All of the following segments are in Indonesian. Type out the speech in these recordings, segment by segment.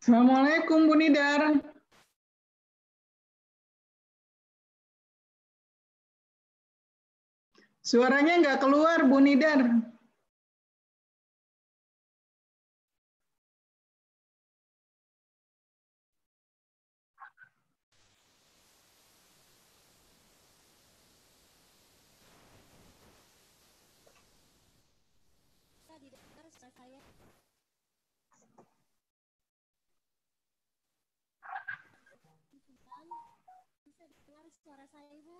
Assalamualaikum Bu Nidar. Suaranya nggak keluar Bu Nidar. Bisa dengar suara saya, Ibu?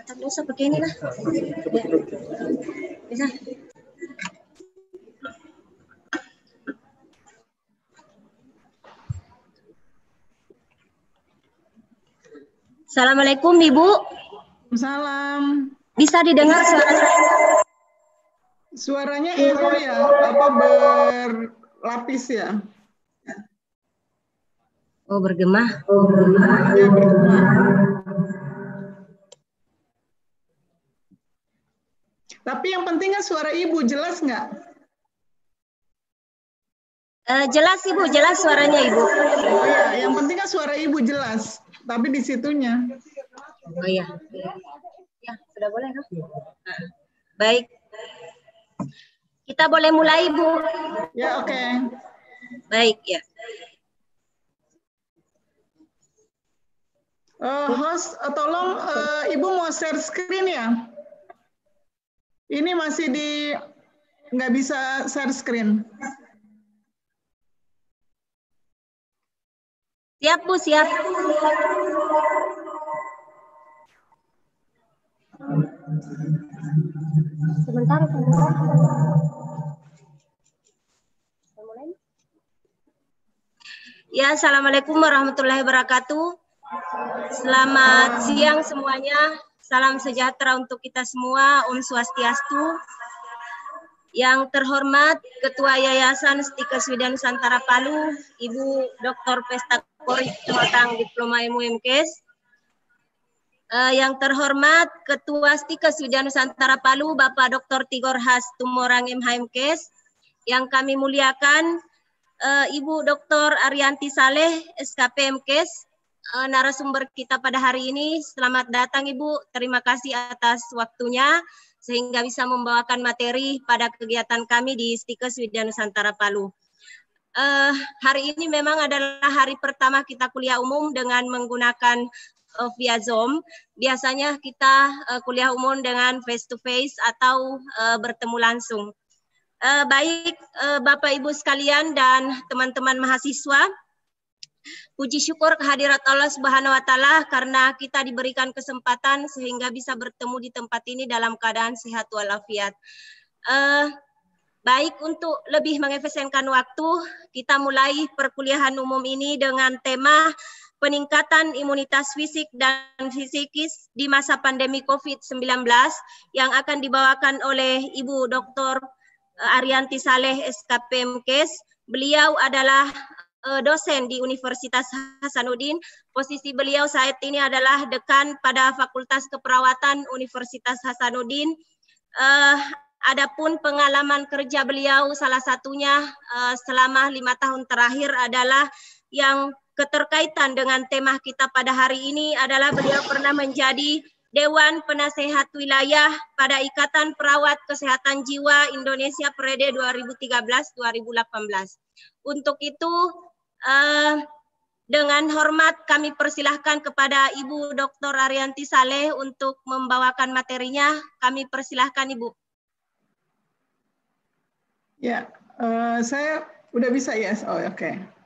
Kata bisa pakai ini lah. Bisa. Assalamualaikum Ibu. Salam. Bisa didengar suara saya? Suaranya itu ya, apa berlapis ya? Oh, bergema. Iya, bergema. Tapi yang penting kan suara Ibu jelas nggak? Jelas Ibu, jelas suaranya Ibu. Oh ya, yang penting kan suara Ibu jelas, tapi di situnya. Oh iya. Ya, sudah boleh kan? Baik. Kita boleh mulai, Bu. Ya, oke. Baik, ya. Host, tolong Ibu mau share screen ya? Ini masih nggak bisa share screen. Siap, Bu, siap. Sebentar. Ya, Assalamualaikum warahmatullahi wabarakatuh. Selamat siang semuanya. Salam sejahtera untuk kita semua. Om Swastiastu. Yang terhormat Ketua Yayasan Stikes Widya Nusantara Palu, Ibu Dr. Pesta Kori Matang Diploma MUMKes. Yang terhormat Ketua Stikes Widya Nusantara Palu, Bapak Dr. Tigor Has Tumorang MHMKes. Yang kami muliakan Ibu Dr. Arianti Saleh SKP MKes, narasumber kita pada hari ini. Selamat datang Ibu, terima kasih atas waktunya sehingga bisa membawakan materi pada kegiatan kami di Stikes Widya Nusantara Palu. Hari ini memang adalah hari pertama kita kuliah umum dengan menggunakan via Zoom. Biasanya kita kuliah umum dengan face to face atau bertemu langsung. Baik Bapak Ibu sekalian dan teman-teman mahasiswa, puji syukur kehadirat Allah Subhanahu wa taala karena kita diberikan kesempatan sehingga bisa bertemu di tempat ini dalam keadaan sehat walafiat. Baik, untuk lebih mengefisienkan waktu, kita mulai perkuliahan umum ini dengan tema peningkatan imunitas fisik dan psikis di masa pandemi COVID-19 yang akan dibawakan oleh Ibu Dr. Arianti Saleh SKP MKes. Beliau adalah dosen di Universitas Hasanuddin. Posisi beliau saat ini adalah dekan pada Fakultas Keperawatan Universitas Hasanuddin. Adapun pengalaman kerja beliau salah satunya selama 5 tahun terakhir adalah yang keterkaitan dengan tema kita pada hari ini adalah beliau pernah menjadi Dewan Penasehat Wilayah pada Ikatan Perawat Kesehatan Jiwa Indonesia periode 2013-2018. Untuk itu, dengan hormat kami persilahkan kepada Ibu Dr. Arianti Saleh untuk membawakan materinya. Kami persilahkan Ibu. Ya, saya udah bisa ya. Oh, oke.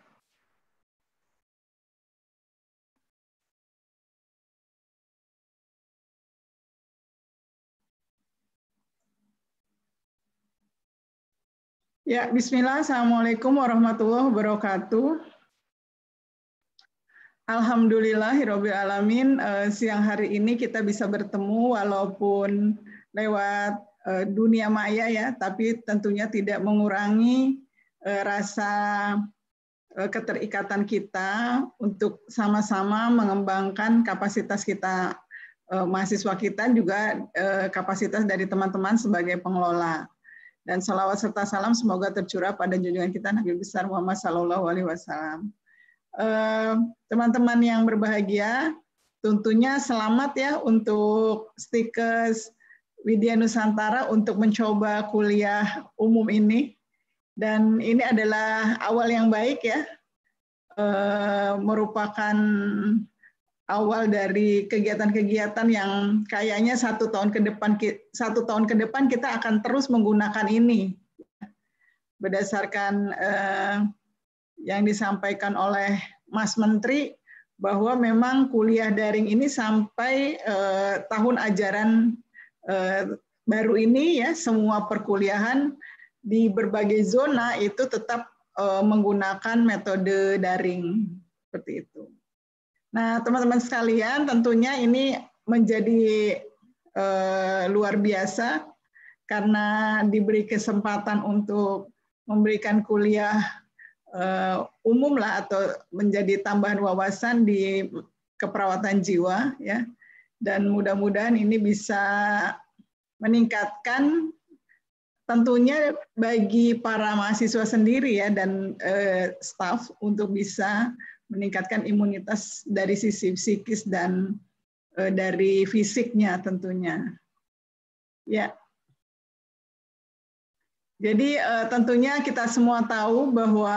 Ya, bismillah. Assalamualaikum warahmatullahi wabarakatuh. Alhamdulillahirrabbilalamin, siang hari ini kita bisa bertemu walaupun lewat dunia maya ya, tapi tentunya tidak mengurangi rasa keterikatan kita untuk sama-sama mengembangkan kapasitas kita, mahasiswa kita, juga kapasitas dari teman-teman sebagai pengelola. Dan salawat serta salam semoga tercurah pada junjungan kita Nabi besar Muhammad SAW. Teman-teman yang berbahagia, tentunya selamat ya untuk Stikes Widya Nusantara untuk mencoba kuliah umum ini. Dan ini adalah awal yang baik ya, merupakan awal dari kegiatan-kegiatan yang kayaknya satu tahun ke depan kita akan terus menggunakan ini. Berdasarkan yang disampaikan oleh Mas Menteri, bahwa memang kuliah daring ini sampai tahun ajaran baru ini ya, semua perkuliahan di berbagai zona itu tetap menggunakan metode daring seperti itu. Nah, teman-teman sekalian, tentunya ini menjadi luar biasa karena diberi kesempatan untuk memberikan kuliah umum lah atau menjadi tambahan wawasan di keperawatan jiwa ya. Dan mudah-mudahan ini bisa meningkatkan tentunya bagi para mahasiswa sendiri ya dan staf untuk bisa meningkatkan imunitas dari sisi psikis dan dari fisiknya tentunya. Ya. Jadi tentunya kita semua tahu bahwa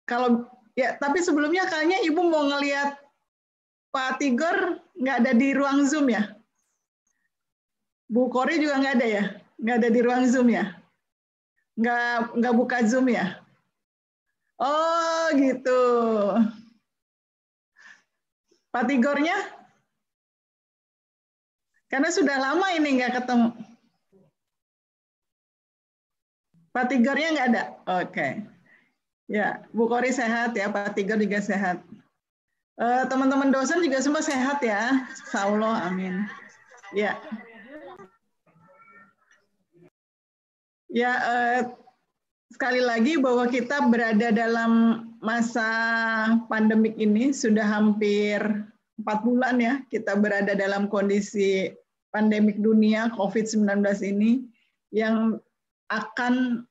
kalau ya, tapi sebelumnya kayaknya Ibu mau ngelihat Pak Tigor nggak ada di ruang Zoom ya? Bu Kori juga nggak ada ya? Nggak ada di ruang Zoom ya? Nggak buka Zoom ya? Oh gitu. Pak Tigornya? Karena sudah lama ini nggak ketemu. Pak Tigornya nggak ada? Oke. Ya, Bu Kori sehat ya, Pak Tigor juga sehat. Teman-teman dosen juga semua sehat ya. Insyaallah, amin. Ya. Ya, sekali lagi bahwa kita berada dalam masa pandemik ini sudah hampir 4 bulan ya, kita berada dalam kondisi pandemik dunia COVID-19 ini yang akan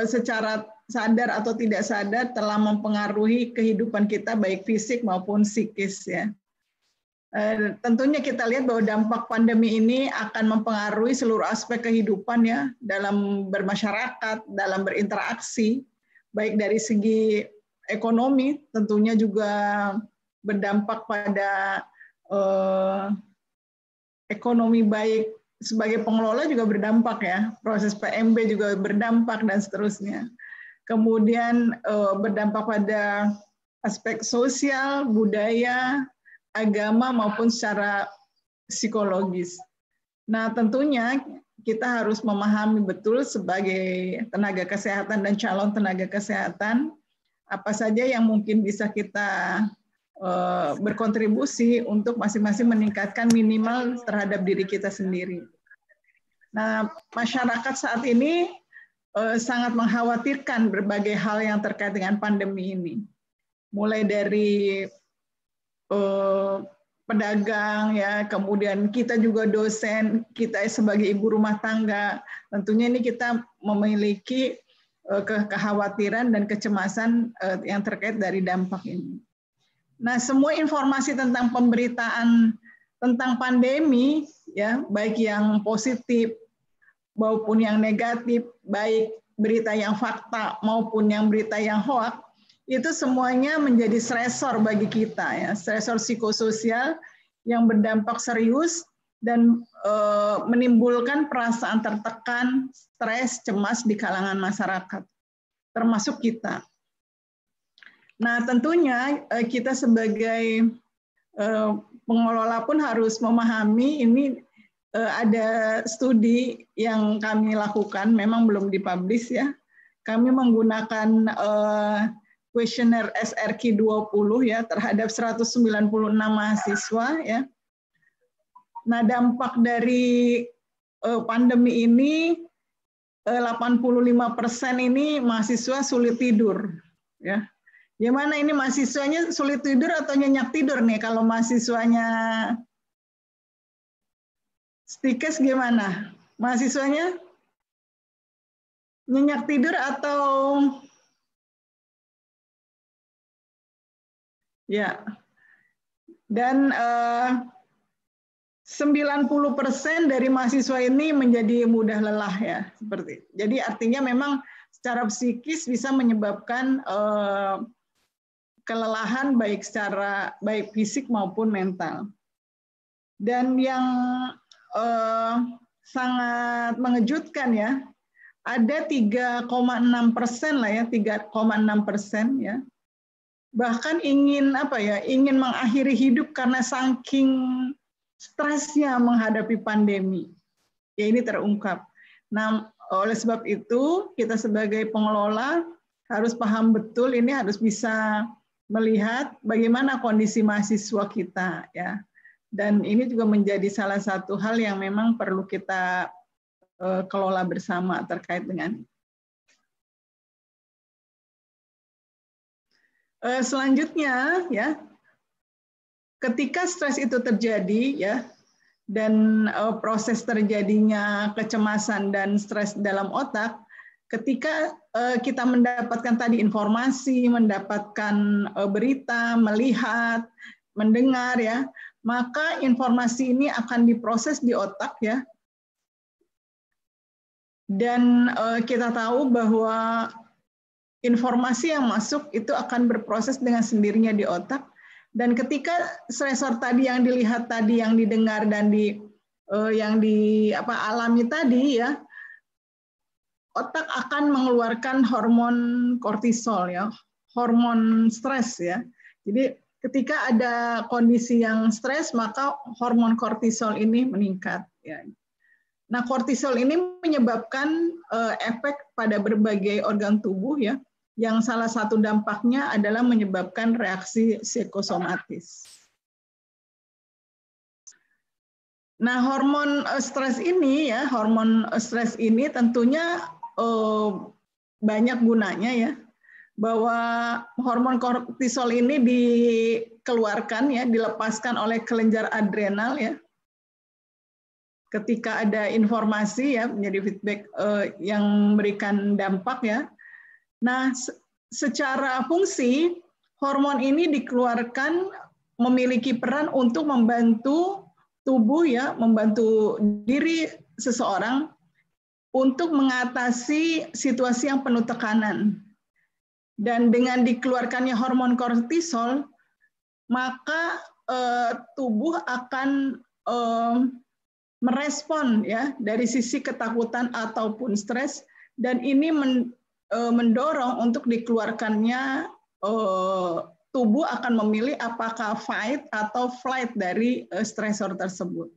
secara sadar atau tidak sadar telah mempengaruhi kehidupan kita baik fisik maupun psikis ya. Tentunya kita lihat bahwa dampak pandemi ini akan mempengaruhi seluruh aspek kehidupan ya, dalam bermasyarakat, dalam berinteraksi, baik dari segi ekonomi, tentunya juga berdampak pada ekonomi baik sebagai pengelola juga berdampak ya, proses PMB juga berdampak dan seterusnya. Kemudian berdampak pada aspek sosial, budaya, agama maupun secara psikologis. Nah, tentunya kita harus memahami betul sebagai tenaga kesehatan dan calon tenaga kesehatan apa saja yang mungkin bisa kita berkontribusi untuk masing-masing meningkatkan minimal terhadap diri kita sendiri. Nah, masyarakat saat ini sangat mengkhawatirkan berbagai hal yang terkait dengan pandemi ini. Mulai dari pedagang ya, kemudian kita juga dosen, kita sebagai ibu rumah tangga, tentunya ini kita memiliki kekhawatiran dan kecemasan yang terkait dari dampak ini. Nah, semua informasi tentang pemberitaan tentang pandemi ya, baik yang positif maupun yang negatif, baik berita yang fakta maupun yang berita yang hoax, itu semuanya menjadi stresor bagi kita ya, stresor psikososial yang berdampak serius dan menimbulkan perasaan tertekan, stres, cemas di kalangan masyarakat, termasuk kita. Nah, tentunya kita sebagai pengelola pun harus memahami ini. Ada studi yang kami lakukan, memang belum dipublish ya. Kami menggunakan kuesioner SRQ 20 ya terhadap 196 mahasiswa ya. Nah, dampak dari pandemi ini 85% ini mahasiswa sulit tidur, ya. Gimana ini mahasiswanya sulit tidur atau nyenyak tidur nih? Kalau mahasiswanya Stikes gimana? Mahasiswanya nyenyak tidur atau ya? Dan 90% dari mahasiswa ini menjadi mudah lelah ya, seperti. Jadi artinya memang secara psikis bisa menyebabkan kelelahan baik fisik maupun mental. Dan yang sangat mengejutkan ya, ada 3,6% lah ya, 3,6% ya. Bahkan ingin ingin mengakhiri hidup karena saking stresnya menghadapi pandemi. Ya, ini terungkap. Nah, oleh sebab itu kita sebagai pengelola harus paham betul, ini harus bisa melihat bagaimana kondisi mahasiswa kita ya. Dan ini juga menjadi salah satu hal yang memang perlu kita kelola bersama terkait dengan. Selanjutnya ya, ketika stres itu terjadi ya, dan proses terjadinya kecemasan dan stres dalam otak, ketika kita mendapatkan tadi informasi, mendapatkan berita, melihat, mendengar ya, maka informasi ini akan diproses di otak ya. Dan kita tahu bahwa informasi yang masuk itu akan berproses dengan sendirinya di otak. Dan ketika stresor tadi yang dilihat tadi, yang didengar dan alami tadi ya, otak akan mengeluarkan hormon kortisol ya, hormon stres ya. Jadi ketika ada kondisi yang stres, maka hormon kortisol ini meningkat ya. Nah, kortisol ini menyebabkan efek pada berbagai organ tubuh ya, yang salah satu dampaknya adalah menyebabkan reaksi psikosomatis. Nah, hormon stres ini ya, tentunya banyak gunanya ya, bahwa hormon kortisol ini dikeluarkan ya, dilepaskan oleh kelenjar adrenal ya. Ketika ada informasi ya, menjadi feedback yang memberikan dampak ya. Nah, secara fungsi hormon ini dikeluarkan memiliki peran untuk membantu tubuh ya, membantu diri seseorang untuk mengatasi situasi yang penuh tekanan. Dan dengan dikeluarkannya hormon kortisol, maka tubuh akan merespon ya dari sisi ketakutan ataupun stres, dan ini mendorong untuk dikeluarkannya, tubuh akan memilih apakah fight atau flight dari stresor tersebut.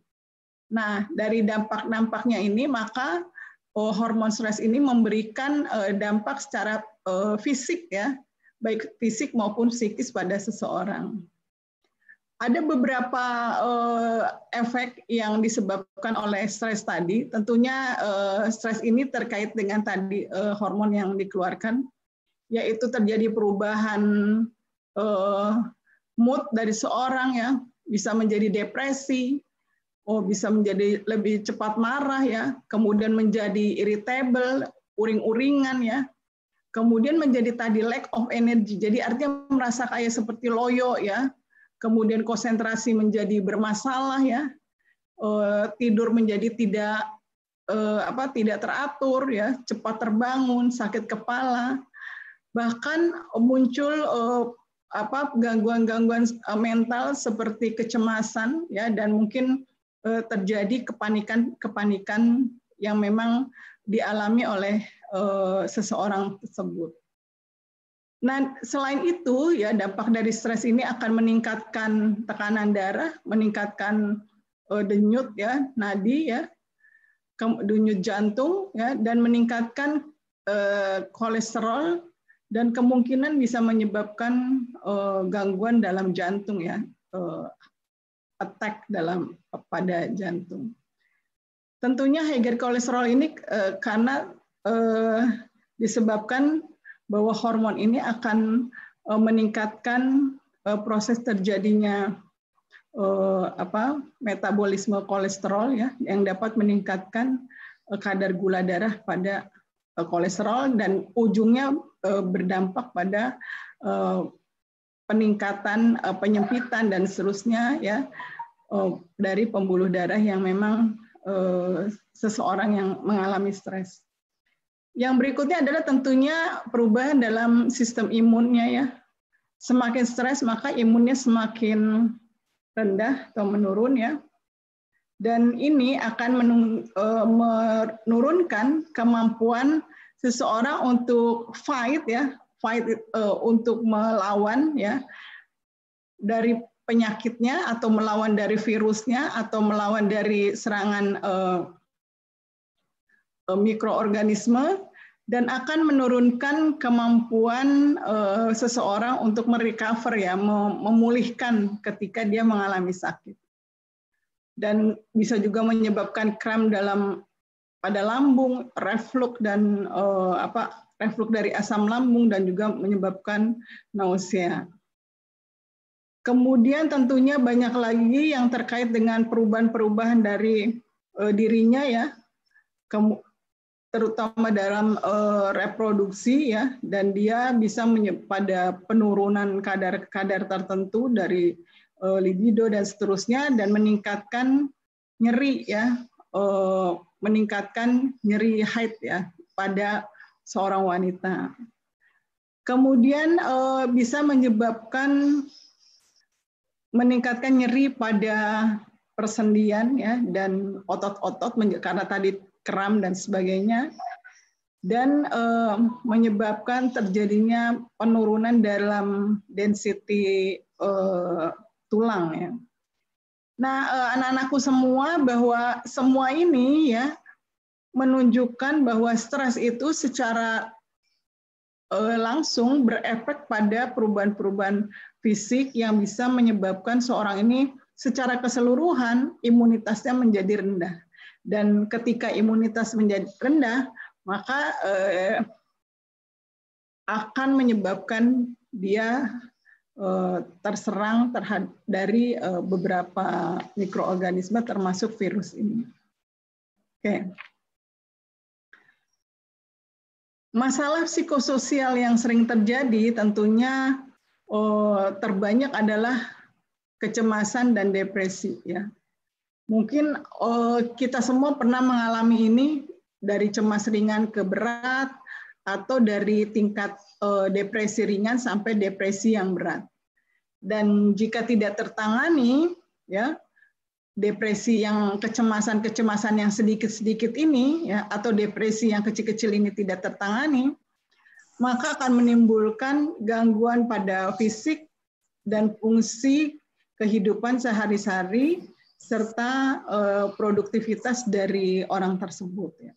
Nah, dari dampak-dampaknya ini, maka hormon stres ini memberikan dampak secara fisik ya, baik fisik maupun psikis pada seseorang. Ada beberapa efek yang disebabkan oleh stres tadi. Tentunya stres ini terkait dengan tadi hormon yang dikeluarkan, yaitu terjadi perubahan mood dari seorang ya, bisa menjadi depresi, bisa menjadi lebih cepat marah ya, kemudian menjadi irritable, uring-uringan ya, kemudian menjadi tadi lack of energy, jadi artinya merasa kayak seperti loyo ya. Kemudian konsentrasi menjadi bermasalah ya, tidur menjadi tidak teratur ya, cepat terbangun, sakit kepala, bahkan muncul gangguan-gangguan mental seperti kecemasan ya, dan mungkin terjadi kepanikan yang memang dialami oleh seseorang tersebut. Nah, selain itu ya, dampak dari stres ini akan meningkatkan tekanan darah, meningkatkan denyut ya, nadi ya, denyut jantung ya, dan meningkatkan kolesterol, dan kemungkinan bisa menyebabkan gangguan dalam jantung ya, attack pada jantung. Tentunya high kolesterol ini karena disebabkan bahwa hormon ini akan meningkatkan proses terjadinya metabolisme kolesterol ya, yang dapat meningkatkan kadar gula darah pada kolesterol dan ujungnya berdampak pada peningkatan penyempitan dan seterusnya ya dari pembuluh darah yang memang seseorang yang mengalami stres. Yang berikutnya adalah tentunya perubahan dalam sistem imunnya ya. Semakin stres maka imunnya semakin rendah atau menurun ya. Dan ini akan menurunkan kemampuan seseorang untuk fight untuk melawan ya dari penyakitnya atau melawan dari virusnya atau melawan dari serangan mikroorganisme dan akan menurunkan kemampuan seseorang untuk merecover ya, memulihkan ketika dia mengalami sakit. Dan bisa juga menyebabkan kram pada lambung, reflux dan reflux dari asam lambung dan juga menyebabkan nausea. Kemudian tentunya banyak lagi yang terkait dengan perubahan-perubahan dari dirinya ya, terutama dalam reproduksi ya, dan dia bisa pada penurunan kadar tertentu dari libido dan seterusnya, dan meningkatkan nyeri ya, meningkatkan nyeri haid ya pada seorang wanita. Kemudian bisa menyebabkan meningkatkan nyeri pada persendian ya dan otot-otot karena tadi kram dan sebagainya, dan menyebabkan terjadinya penurunan dalam density tulang ya. Nah, anak-anakku semua, bahwa semua ini ya menunjukkan bahwa stres itu secara langsung berefek pada perubahan-perubahan fisik yang bisa menyebabkan seorang ini secara keseluruhan imunitasnya menjadi rendah. Dan ketika imunitas menjadi rendah, maka akan menyebabkan dia terserang dari beberapa mikroorganisme termasuk virus ini. Oke. Masalah psikososial yang sering terjadi tentunya terbanyak adalah kecemasan dan depresi ya. Mungkin kita semua pernah mengalami ini, dari cemas ringan ke berat atau dari tingkat depresi ringan sampai depresi yang berat. Dan jika tidak tertangani ya, depresi yang kecemasan yang sedikit-sedikit ini ya, atau depresi yang kecil-kecil ini tidak tertangani, maka akan menimbulkan gangguan pada fisik dan fungsi kehidupan sehari-hari serta produktivitas dari orang tersebut ya.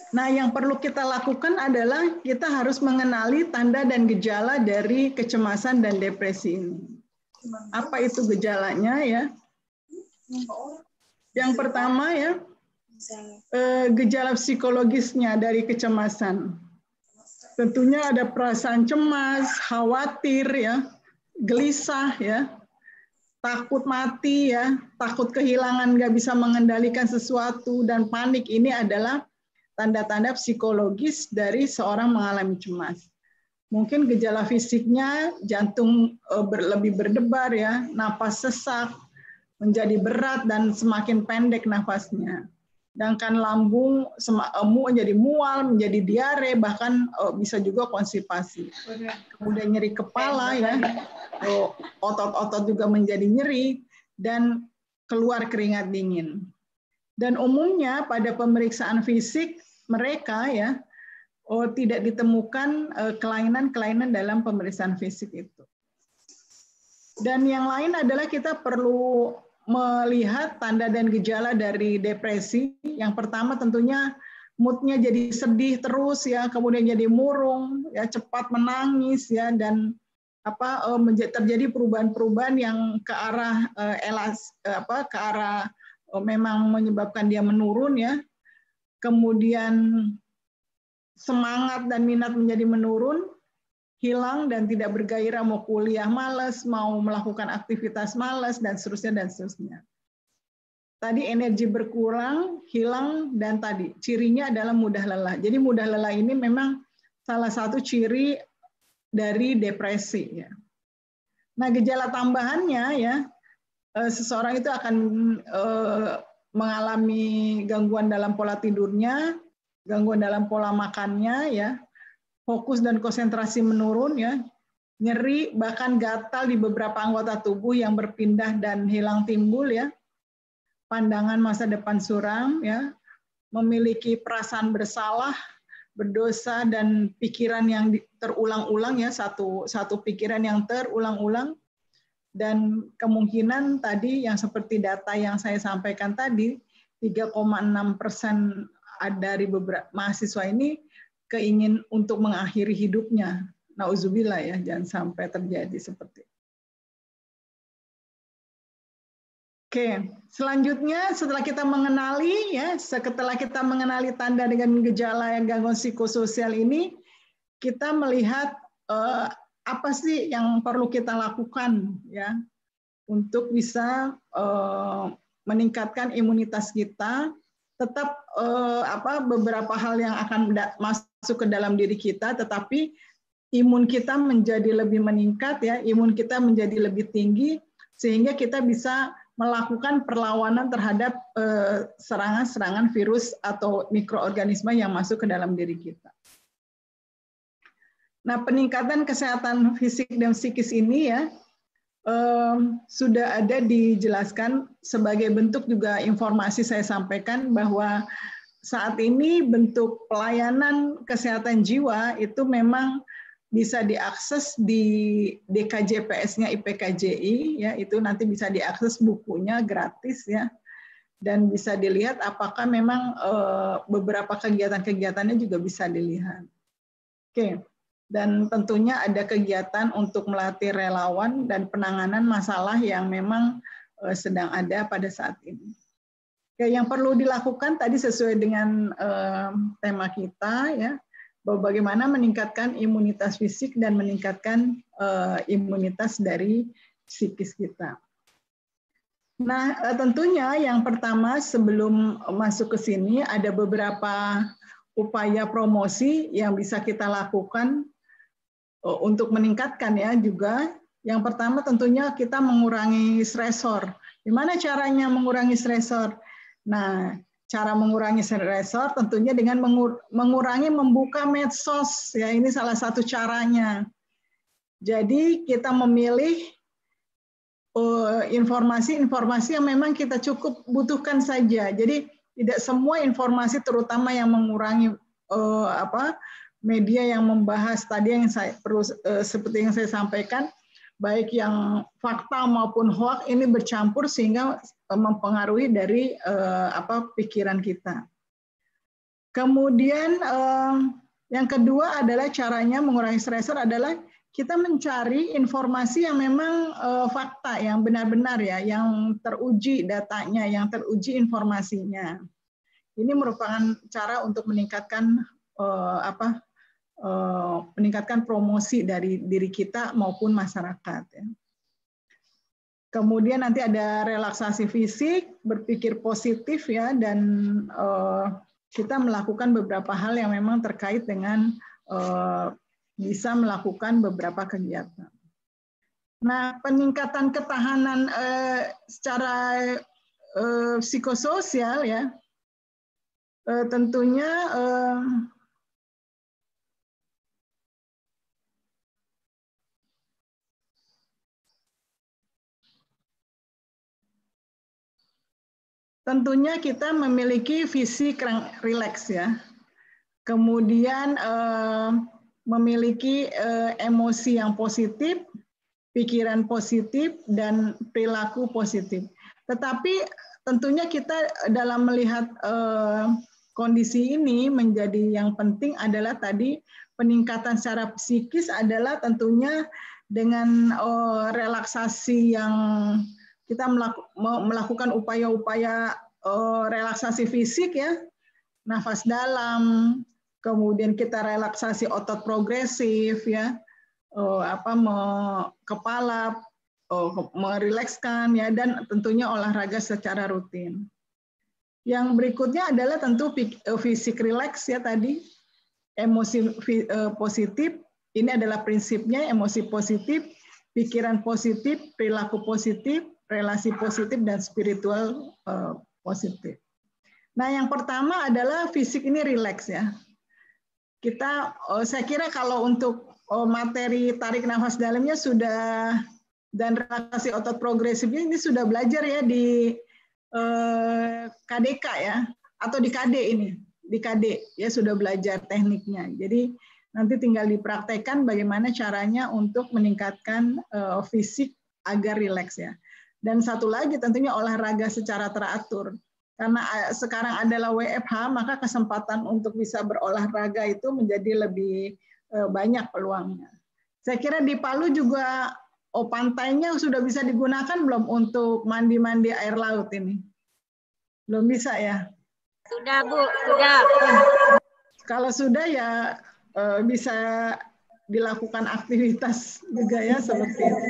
Nah, yang perlu kita lakukan adalah kita harus mengenali tanda dan gejala dari kecemasan dan depresi ini. Apa itu gejalanya ya? Yang pertama ya, gejala psikologisnya dari kecemasan. Tentunya ada perasaan cemas, khawatir ya, gelisah ya, takut mati ya, takut kehilangan, nggak bisa mengendalikan sesuatu, dan panik. Ini adalah tanda-tanda psikologis dari seorang mengalami cemas. Mungkin gejala fisiknya jantung lebih berdebar ya, napas sesak, menjadi berat dan semakin pendek nafasnya. Sedangkan lambung menjadi mual, menjadi diare, bahkan bisa juga konstipasi. Kemudian nyeri kepala ya, otot-otot juga menjadi nyeri, dan keluar keringat dingin. Dan umumnya pada pemeriksaan fisik mereka ya tidak ditemukan kelainan-kelainan dalam pemeriksaan fisik itu. Dan yang lain adalah kita perlu melihat tanda dan gejala dari depresi. Yang pertama tentunya moodnya jadi sedih terus ya, kemudian jadi murung ya, cepat menangis ya, dan terjadi perubahan-perubahan yang ke arah memang menyebabkan dia menurun ya. Kemudian semangat dan minat menjadi menurun, hilang dan tidak bergairah, mau kuliah malas, mau melakukan aktivitas malas dan seterusnya dan seterusnya. Tadi energi berkurang, hilang, dan tadi cirinya adalah mudah lelah. Jadi mudah lelah ini memang salah satu ciri dari depresi. Ya. Nah, gejala tambahannya ya, seseorang itu akan mengalami gangguan dalam pola tidurnya, gangguan dalam pola makannya, ya, fokus dan konsentrasi menurun, ya, nyeri bahkan gatal di beberapa anggota tubuh yang berpindah dan hilang timbul, ya. Pandangan masa depan suram, ya, memiliki perasaan bersalah, berdosa dan pikiran yang terulang-ulang, ya, satu pikiran yang terulang-ulang, dan kemungkinan tadi yang seperti data yang saya sampaikan tadi 3,6% dari beberapa mahasiswa ini keingin untuk mengakhiri hidupnya. Nauzubillah ya, jangan sampai terjadi seperti itu. Oke, selanjutnya setelah kita mengenali tanda dengan gejala yang gangguan psikososial ini, kita melihat apa sih yang perlu kita lakukan ya untuk bisa meningkatkan imunitas kita. Tetap beberapa hal yang akan masuk ke dalam diri kita, tetapi imun kita menjadi lebih meningkat ya, imun kita menjadi lebih tinggi sehingga kita bisa melakukan perlawanan terhadap serangan-serangan virus atau mikroorganisme yang masuk ke dalam diri kita. Nah, peningkatan kesehatan fisik dan psikis ini ya sudah ada dijelaskan sebagai bentuk juga informasi saya sampaikan bahwa saat ini bentuk pelayanan kesehatan jiwa itu memang bisa diakses di DKJPS-nya IPKJI ya, itu nanti bisa diakses bukunya gratis ya, dan bisa dilihat apakah memang beberapa kegiatan-kegiatannya juga bisa dilihat. Oke, dan tentunya ada kegiatan untuk melatih relawan dan penanganan masalah yang memang sedang ada pada saat ini. Oke, yang perlu dilakukan tadi sesuai dengan tema kita ya, bahwa bagaimana meningkatkan imunitas fisik dan meningkatkan imunitas dari psikis kita. Nah, tentunya yang pertama sebelum masuk ke sini ada beberapa upaya promosi yang bisa kita lakukan untuk meningkatkan ya juga. Yang pertama tentunya kita mengurangi stresor. Gimana caranya mengurangi stresor? Nah, cara mengurangi stresor tentunya dengan mengurangi membuka medsos ya, ini salah satu caranya. Jadi kita memilih informasi-informasi yang memang kita cukup butuhkan saja. Jadi tidak semua informasi terutama yang mengurangi media yang membahas tadi yang saya perlu seperti yang saya sampaikan, baik yang fakta maupun hoax ini bercampur sehingga mempengaruhi dari pikiran kita. Kemudian yang kedua adalah caranya mengurangi stresor adalah kita mencari informasi yang memang fakta, yang benar-benar ya, yang teruji datanya, yang teruji informasinya. Ini merupakan cara untuk meningkatkan meningkatkan promosi dari diri kita maupun masyarakat. Ya. Kemudian nanti ada relaksasi fisik, berpikir positif ya, dan kita melakukan beberapa hal yang memang terkait dengan bisa melakukan beberapa kegiatan. Nah, peningkatan ketahanan secara psikososial ya, tentunya tentunya kita memiliki visi rileks ya, kemudian memiliki emosi yang positif, pikiran positif, dan perilaku positif. Tetapi tentunya kita dalam melihat kondisi ini menjadi yang penting adalah tadi peningkatan secara psikis adalah tentunya dengan relaksasi yang kita melakukan upaya-upaya relaksasi fisik ya, nafas dalam, kemudian kita relaksasi otot progresif ya, kepala, merilekskan ya, dan tentunya olahraga secara rutin. Yang berikutnya adalah tentu fisik rileks ya tadi, emosi positif. Ini adalah prinsipnya, emosi positif, pikiran positif, perilaku positif, relasi positif, dan spiritual positif. Nah, yang pertama adalah fisik ini rileks ya. Saya kira kalau untuk materi tarik nafas dalamnya sudah, dan relaksasi otot progresifnya ini sudah belajar ya di KDK ya, atau di KD ini, di KD ya sudah belajar tekniknya. Jadi nanti tinggal dipraktekkan bagaimana caranya untuk meningkatkan fisik agar rileks ya. Dan satu lagi tentunya olahraga secara teratur. Karena sekarang adalah WFH, maka kesempatan untuk bisa berolahraga itu menjadi lebih banyak peluangnya. Saya kira di Palu juga pantainya sudah bisa digunakan belum untuk mandi-mandi air laut ini? Belum bisa ya? Sudah, Bu. Sudah. Kalau sudah ya bisa dilakukan aktivitas juga ya seperti itu.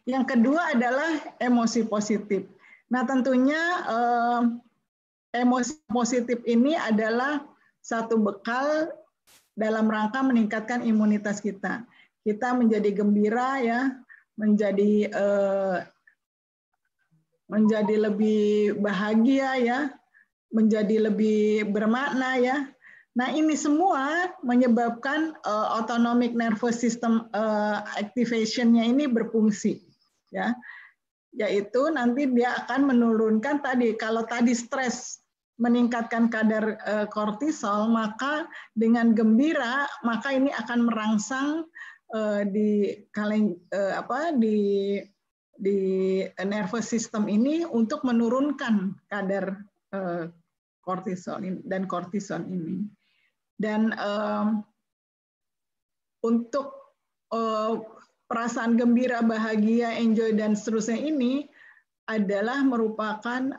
Yang kedua adalah emosi positif. Nah tentunya emosi positif ini adalah satu bekal dalam rangka meningkatkan imunitas kita. Kita menjadi gembira ya, menjadi lebih bahagia ya, menjadi lebih bermakna ya. Nah ini semua menyebabkan autonomic nervous system activation-nya ini berfungsi ya, yaitu nanti dia akan menurunkan tadi, kalau tadi stres meningkatkan kadar kortisol, maka dengan gembira maka ini akan merangsang di nervous system ini untuk menurunkan kadar kortisol dan kortison ini. Dan untuk perasaan gembira, bahagia, enjoy dan seterusnya ini adalah merupakan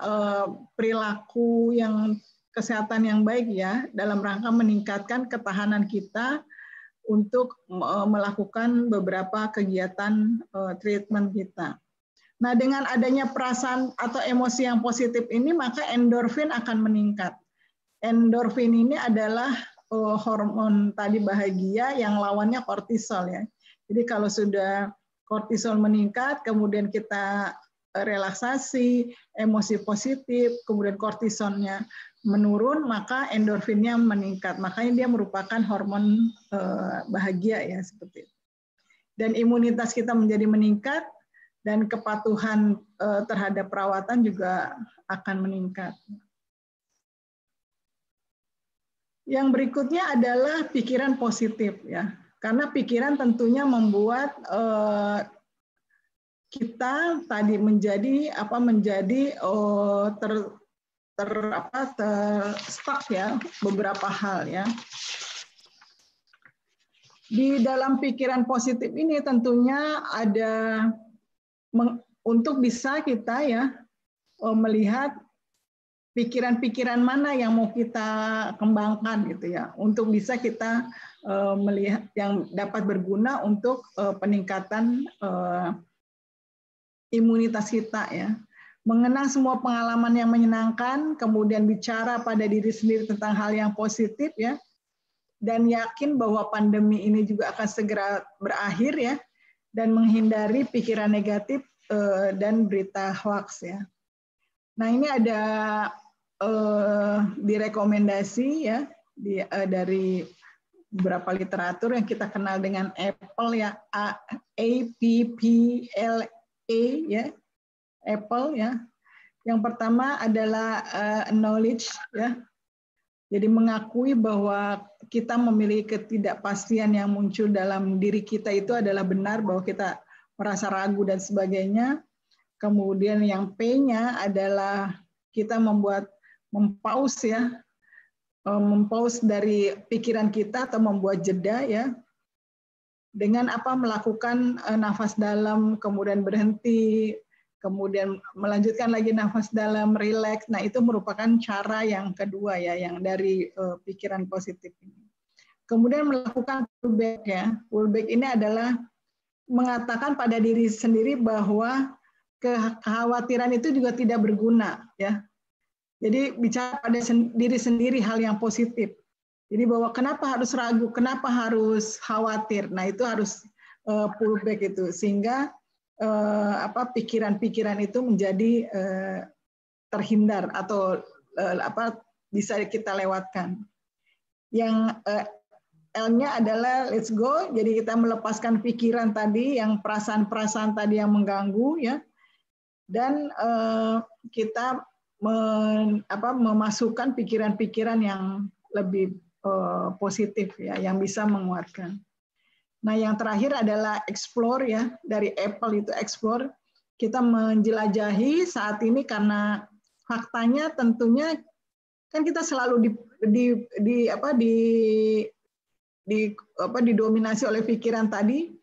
perilaku yang kesehatan yang baik ya, dalam rangka meningkatkan ketahanan kita untuk melakukan beberapa kegiatan treatment kita. Nah, dengan adanya perasaan atau emosi yang positif ini, maka endorfin akan meningkat. Endorfin ini adalah hormon tadi bahagia yang lawannya kortisol ya. Jadi kalau sudah kortisol meningkat, kemudian kita relaksasi, emosi positif, kemudian kortisolnya menurun, maka endorfinnya meningkat. Makanya dia merupakan hormon bahagia ya seperti itu. Dan imunitas kita menjadi meningkat dan kepatuhan terhadap perawatan juga akan meningkat. Yang berikutnya adalah pikiran positif ya. Karena pikiran tentunya membuat kita tadi menjadi stuck ya beberapa hal ya. Di dalam pikiran positif ini tentunya ada untuk bisa kita ya melihat pikiran-pikiran mana yang mau kita kembangkan gitu ya, untuk bisa kita melihat yang dapat berguna untuk peningkatan imunitas kita ya. Mengenang semua pengalaman yang menyenangkan, kemudian bicara pada diri sendiri tentang hal yang positif ya, dan yakin bahwa pandemi ini juga akan segera berakhir ya, dan menghindari pikiran negatif dan berita hoax ya. Nah ini ada direkomendasi ya dari beberapa literatur yang kita kenal dengan Apple ya, APPLE ya, Apple ya. Yang pertama adalah knowledge ya. Jadi mengakui bahwa kita memiliki ketidakpastian yang muncul dalam diri kita itu adalah benar, bahwa kita merasa ragu dan sebagainya. Kemudian yang P-nya adalah kita mempause ya, mempause dari pikiran kita atau membuat jeda ya, dengan melakukan nafas dalam, kemudian berhenti, kemudian melanjutkan lagi nafas dalam, rileks. Nah, itu merupakan cara yang kedua ya, yang dari pikiran positif ini. Kemudian melakukan pullback ya. Pullback ini adalah mengatakan pada diri sendiri bahwa kekhawatiran itu juga tidak berguna ya. Jadi bicara pada diri sendiri hal yang positif. Jadi bahwa kenapa harus ragu, kenapa harus khawatir. Nah, itu harus pullback itu sehingga pikiran-pikiran itu menjadi terhindar atau bisa kita lewatkan. Yang L-nya adalah let's go. Jadi kita melepaskan pikiran tadi, yang perasaan-perasaan tadi yang mengganggu ya. Dan kita memasukkan pikiran-pikiran yang lebih positif ya, yang bisa menguatkan. Nah, yang terakhir adalah explore ya, dari Apple itu explore. Kita menjelajahi saat ini karena faktanya tentunya kan kita selalu didominasi oleh pikiran tadi.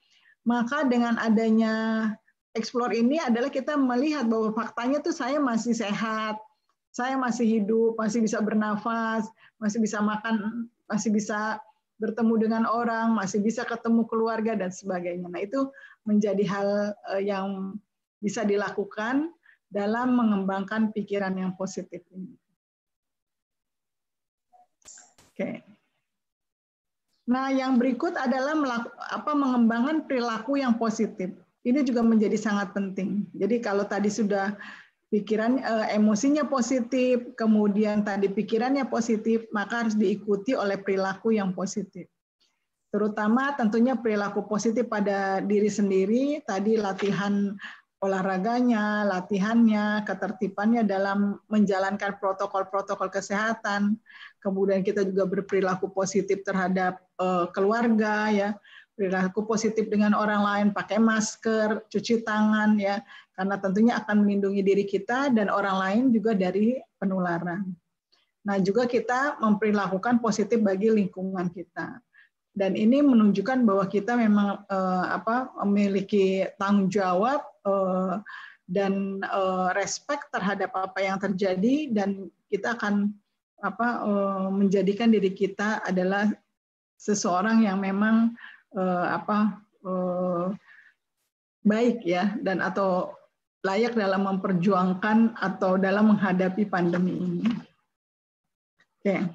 Maka dengan adanya explore ini adalah kita melihat bahwa faktanya tuh saya masih sehat, saya masih hidup, masih bisa bernafas, masih bisa makan, masih bisa bertemu dengan orang, masih bisa ketemu keluarga, dan sebagainya. Nah, itu menjadi hal yang bisa dilakukan dalam mengembangkan pikiran yang positif ini. Oke. Nah, yang berikut adalah mengembangkan perilaku yang positif. Ini juga menjadi sangat penting. Jadi kalau tadi sudah pikiran emosinya positif, kemudian tadi pikirannya positif, maka harus diikuti oleh perilaku yang positif. Terutama tentunya perilaku positif pada diri sendiri, tadi latihan olahraganya, latihannya, ketertibannya dalam menjalankan protokol-protokol kesehatan. Kemudian kita juga berperilaku positif terhadap keluarga ya. Perilaku positif dengan orang lain, pakai masker, cuci tangan ya, karena tentunya akan melindungi diri kita dan orang lain juga dari penularan. Nah, juga kita memperlakukan positif bagi lingkungan kita. Dan ini menunjukkan bahwa kita memang memiliki tanggung jawab dan respect terhadap apa yang terjadi, dan kita akan menjadikan diri kita adalah seseorang yang memang baik ya, dan atau layak dalam memperjuangkan atau dalam menghadapi pandemi ini. Oke.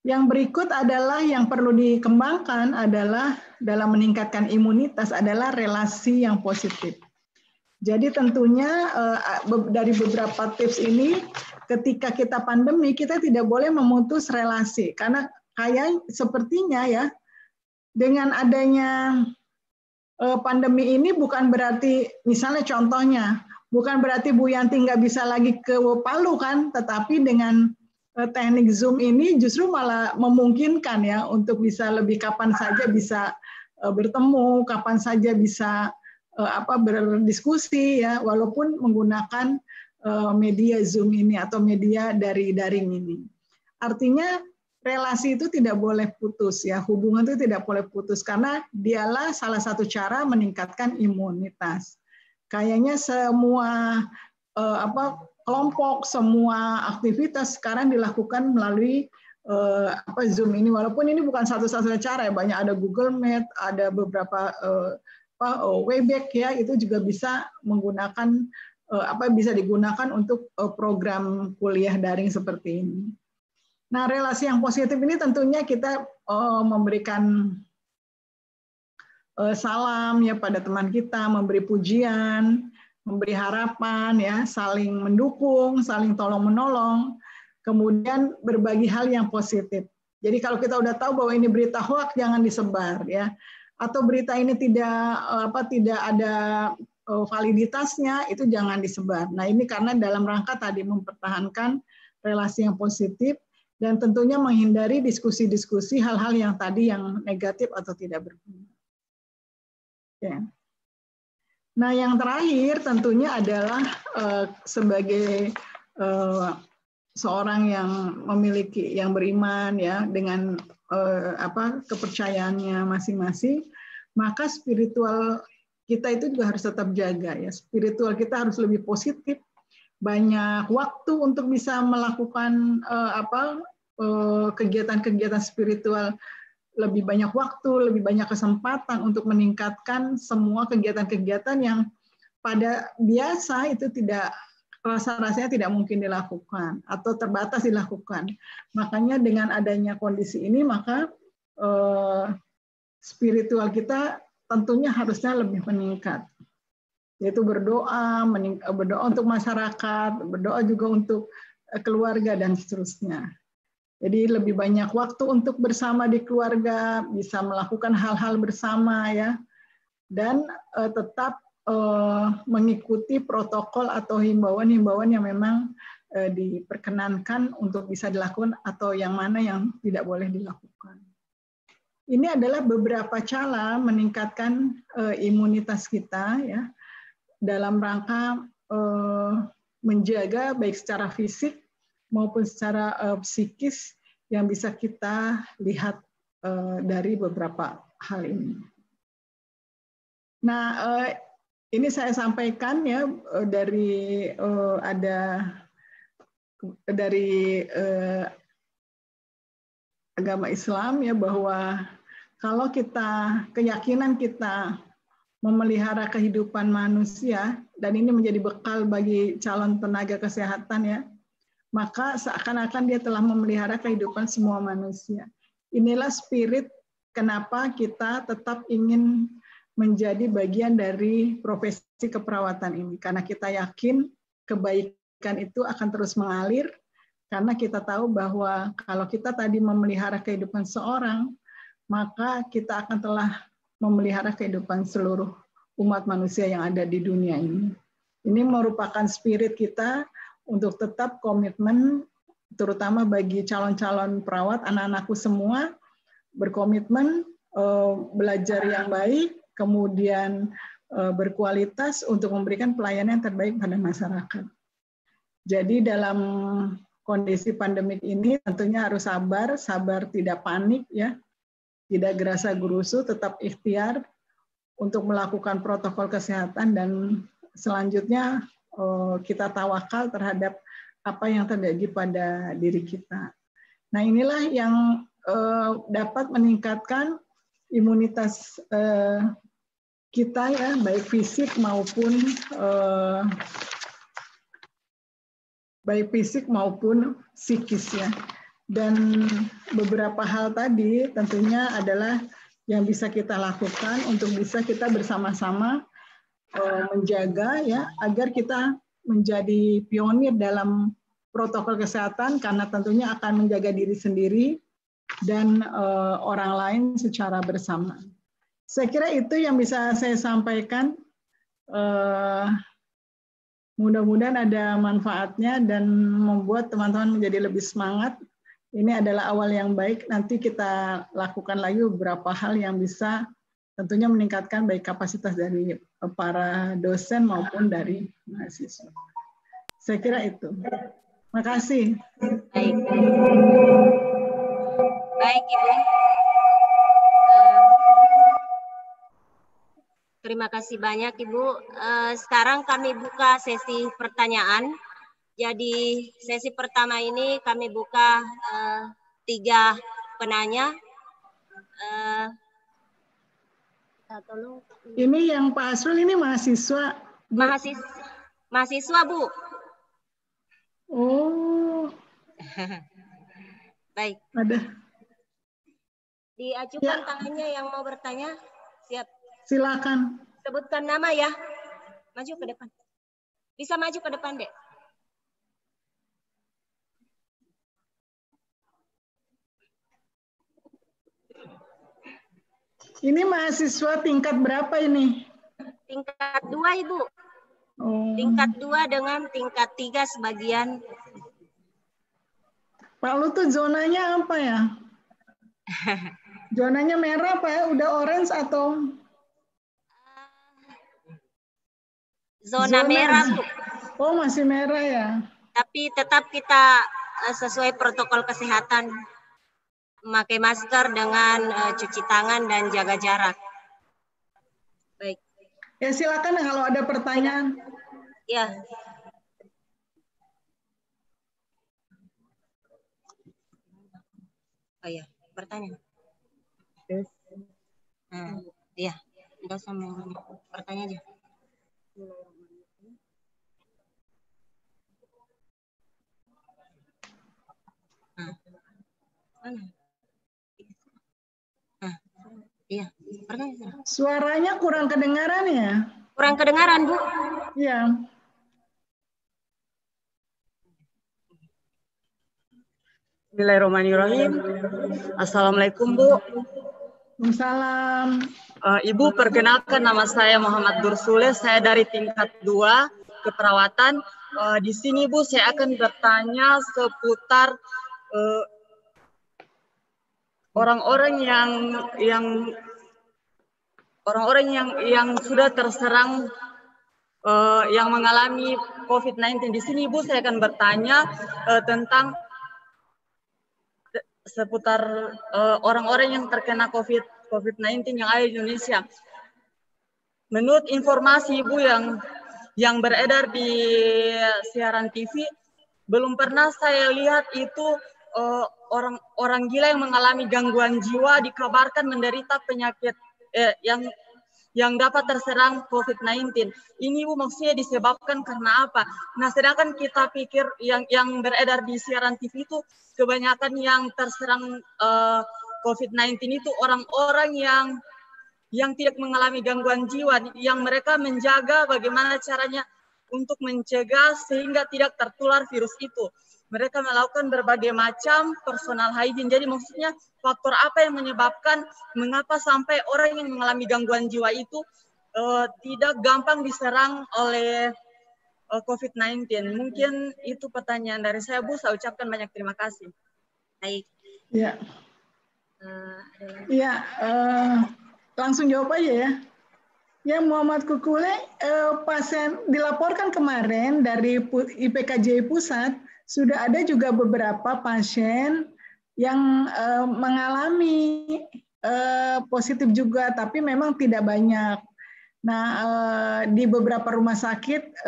Yang berikut adalah yang perlu dikembangkan adalah dalam meningkatkan imunitas adalah relasi yang positif. Jadi tentunya dari beberapa tips ini, ketika kita pandemi kita tidak boleh memutus relasi, karena sepertinya ya, dengan adanya pandemi ini bukan berarti, misalnya contohnya, bukan berarti Bu Yanti nggak bisa lagi ke Palu kan, tetapi dengan teknik Zoom ini justru malah memungkinkan ya untuk bisa lebih kapan saja bisa bertemu, kapan saja bisa berdiskusi ya, walaupun menggunakan media Zoom ini atau media dari daring ini. Artinya relasi itu tidak boleh putus ya, hubungan itu tidak boleh putus, karena dialah salah satu cara meningkatkan imunitas. Kayaknya semua kelompok, semua aktivitas sekarang dilakukan melalui Zoom ini, walaupun ini bukan satu-satunya cara ya, banyak, ada Google Meet, ada beberapa Webex ya, itu juga bisa menggunakan bisa digunakan untuk program kuliah daring seperti ini. Nah, relasi yang positif ini tentunya kita memberikan salam ya pada teman kita, memberi pujian, memberi harapan ya, saling mendukung, saling tolong-menolong, kemudian berbagi hal yang positif. Jadi kalau kita udah tahu bahwa ini berita hoax, jangan disebar ya. Atau berita ini tidak ada validitasnya, itu jangan disebar. Nah, ini karena dalam rangka tadi mempertahankan relasi yang positif, dan tentunya menghindari diskusi-diskusi hal-hal yang tadi yang negatif atau tidak berguna. Ya. Nah, yang terakhir tentunya adalah sebagai seorang yang memiliki, yang beriman ya dengan kepercayaannya masing-masing, maka spiritual kita itu juga harus tetap jaga ya. Spiritual kita harus lebih positif, banyak waktu untuk bisa melakukan kegiatan-kegiatan spiritual, lebih banyak waktu, lebih banyak kesempatan untuk meningkatkan semua kegiatan-kegiatan yang pada biasa itu tidak, rasa-rasanya tidak mungkin dilakukan atau terbatas dilakukan. Makanya dengan adanya kondisi ini, maka spiritual kita tentunya harusnya lebih meningkat. Yaitu berdoa, berdoa untuk masyarakat, berdoa juga untuk keluarga dan seterusnya. Jadi lebih banyak waktu untuk bersama di keluarga, bisa melakukan hal-hal bersama ya, dan tetap mengikuti protokol atau himbauan-himbauan yang memang diperkenankan untuk bisa dilakukan atau yang mana yang tidak boleh dilakukan. Ini adalah beberapa cara meningkatkan imunitas kita ya, dalam rangka menjaga baik secara fisik maupun secara psikis yang bisa kita lihat dari beberapa hal ini. Nah, ini saya sampaikan ya dari agama Islam ya, bahwa kalau keyakinan kita memelihara kehidupan manusia, dan ini menjadi bekal bagi calon tenaga kesehatan ya, maka seakan-akan dia telah memelihara kehidupan semua manusia. Inilah spirit kenapa kita tetap ingin menjadi bagian dari profesi keperawatan ini. Karena kita yakin kebaikan itu akan terus mengalir, karena kita tahu bahwa kalau kita tadi memelihara kehidupan seorang, maka kita akan telah memelihara kehidupan seluruh umat manusia yang ada di dunia ini. Ini merupakan spirit kita untuk tetap komitmen, terutama bagi calon-calon perawat, anak-anakku semua, berkomitmen belajar yang baik, kemudian berkualitas untuk memberikan pelayanan yang terbaik pada masyarakat. Jadi dalam kondisi pandemik ini tentunya harus sabar tidak panik ya, tidak gerasa gerusu, tetap ikhtiar untuk melakukan protokol kesehatan, dan selanjutnya kita tawakal terhadap apa yang terjadi pada diri kita. Nah, inilah yang dapat meningkatkan imunitas kita ya, baik fisik maupun psikis ya. Dan beberapa hal tadi tentunya adalah yang bisa kita lakukan untuk bisa kita bersama-sama menjaga ya, agar kita menjadi pionir dalam protokol kesehatan, karena tentunya akan menjaga diri sendiri dan orang lain secara bersama. Saya kira itu yang bisa saya sampaikan. Mudah-mudahan ada manfaatnya dan membuat teman-teman menjadi lebih semangat. Ini adalah awal yang baik, nanti kita lakukan lagi beberapa hal yang bisa tentunya meningkatkan baik kapasitas dari para dosen maupun dari mahasiswa. Saya kira itu. Terima kasih. Baik. Baik, Ibu. Terima kasih banyak, Ibu. Sekarang kami buka sesi pertanyaan. Jadi sesi pertama ini kami buka 3 penanya. Ini yang Pak Asrul ini mahasiswa. Mahasiswa, Bu. Oh. Baik. Ada. Diajukan tangannya yang mau bertanya. Siap. Silakan. Sebutkan nama ya. Maju ke depan. Bisa maju ke depan, Dek. Ini mahasiswa tingkat berapa ini? Tingkat 2, Ibu. Oh. Tingkat 2 dengan tingkat 3 sebagian. Pak Lu tuh zonanya apa ya? Zonanya merah Pak ya? Udah orange atau? Zona merah, Bu. Oh, masih merah ya. Tapi tetap kita sesuai protokol kesehatan, memakai masker dengan cuci tangan dan jaga jarak. Baik. Ya, silakan kalau ada pertanyaan. Ya. Oh ya, pertanyaan. Iya, enggak usah mau bertanya aja. Mana? Iya, pertanyaan. Suaranya kurang kedengaran ya? Kurang kedengaran, Bu. Iya. Bismillahirrahmanirrahim. Assalamualaikum, Bu. Waalaikumsalam. Ibu, perkenalkan nama saya Muhammad Dursule. Saya dari tingkat 2 keperawatan. Di sini, Bu, saya akan bertanya seputar orang-orang yang sudah terserang yang mengalami COVID-19. Di sini, Bu, saya akan bertanya tentang seputar orang-orang yang terkena COVID-19 yang ada di Indonesia. Menurut informasi Ibu yang beredar di siaran TV, belum pernah saya lihat itu orang gila yang mengalami gangguan jiwa dikabarkan menderita penyakit yang dapat terserang COVID-19. Ini Bu maksudnya disebabkan karena apa? Nah, sedangkan kita pikir yang beredar di siaran TV itu kebanyakan yang terserang COVID-19 itu orang-orang yang tidak mengalami gangguan jiwa, yang mereka menjaga bagaimana caranya untuk mencegah sehingga tidak tertular virus itu. Mereka melakukan berbagai macam personal hygiene. Jadi maksudnya faktor apa yang menyebabkan mengapa sampai orang yang mengalami gangguan jiwa itu tidak gampang diserang oleh COVID-19. Mungkin itu pertanyaan dari saya, Bu. Saya ucapkan banyak terima kasih. Baik. Ya. Ya, langsung jawab aja ya. Ya, Muhammad Kukule, pasien dilaporkan kemarin dari IPKJ Pusat, sudah ada juga beberapa pasien yang mengalami positif juga, tapi memang tidak banyak. Nah, di beberapa rumah sakit,